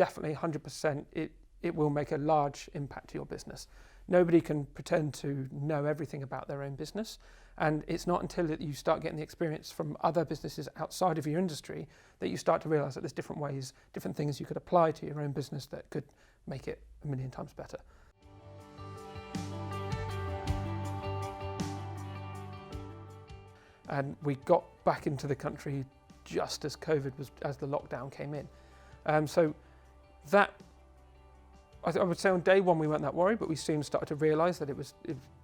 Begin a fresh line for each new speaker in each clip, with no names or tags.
definitely 100%, it will make a large impact to your business. Nobody can pretend to know everything about their own business, and it's not until that you start getting the experience from other businesses outside of your industry that you start to realise that there's different ways, different things you could apply to your own business that could make it a million times better. And we got back into the country just as as the lockdown came in. So that, I would say on day one we weren't that worried, but we soon started to realise that it was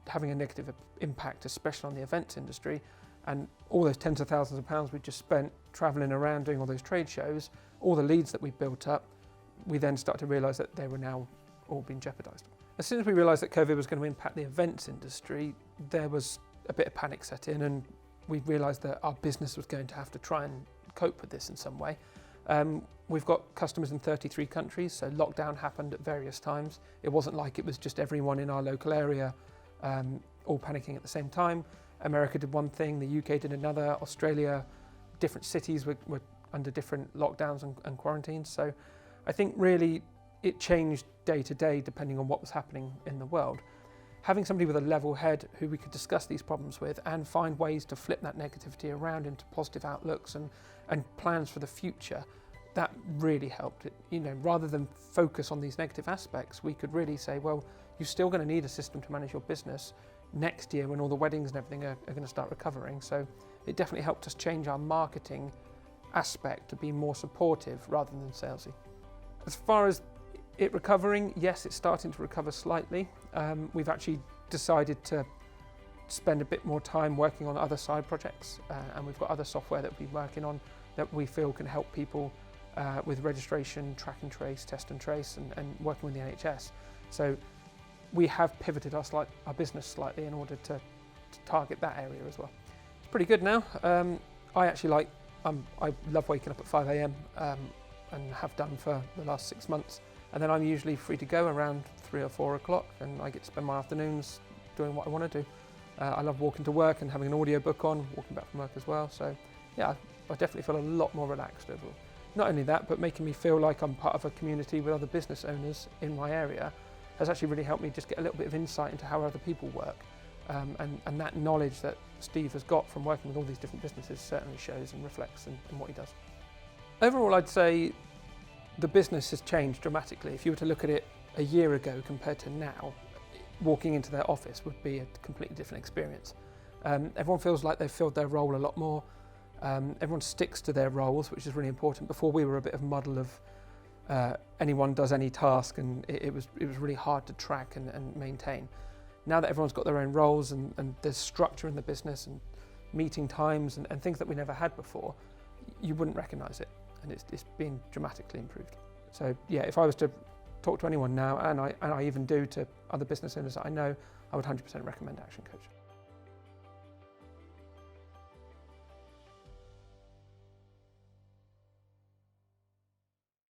having a negative impact, especially on the events industry. And all those tens of thousands of pounds we just spent travelling around doing all those trade shows, all the leads that we built up, we then started to realise that they were now all being jeopardised. As soon as we realised that COVID was going to impact the events industry, there was a bit of panic set in, and we realised that our business was going to have to try and cope with this in some way. We've got customers in 33 countries, so lockdown happened at various times. It wasn't like it was just everyone in our local area all panicking at the same time. America did one thing, the UK did another, Australia, different cities were under different lockdowns and quarantines. So I think really it changed day to day depending on what was happening in the world. Having somebody with a level head who we could discuss these problems with and find ways to flip that negativity around into positive outlooks and plans for the future, that really helped. Rather than focus on these negative aspects, we could really say, well, you're still going to need a system to manage your business next year when all the weddings and everything are going to start recovering. So it definitely helped us change our marketing aspect to be more supportive rather than salesy. As far as it recovering, yes, it's starting to recover slightly. We've actually decided to spend a bit more time working on other side projects, and we've got other software that we're working on that we feel can help people with registration, track and trace, test and trace, and working with the NHS. So we have pivoted our business slightly in order to target that area as well. It's pretty good now. I love waking up at 5 a.m. And have done for the last 6 months. And then I'm usually free to go around 3 or 4 o'clock, and I get to spend my afternoons doing what I want to do. I love walking to work and having an audio book on, walking back from work as well. So yeah, I definitely feel a lot more relaxed overall. Not only that, but making me feel like I'm part of a community with other business owners in my area has actually really helped me just get a little bit of insight into how other people work. And that knowledge that Steve has got from working with all these different businesses certainly shows and reflects in what he does. Overall, I'd say the business has changed dramatically. If you were to look at it a year ago compared to now, walking into their office would be a completely different experience. Everyone feels like they've filled their role a lot more. Everyone sticks to their roles, which is really important. Before, we were a bit of a muddle of anyone does any task, and it was really hard to track and maintain. Now that everyone's got their own roles and there's structure in the business and meeting times and things that we never had before, you wouldn't recognise it, and it's been dramatically improved. So yeah, if I was to talk to anyone now, and I even do to other business owners that I know, I would 100% recommend Action Coach.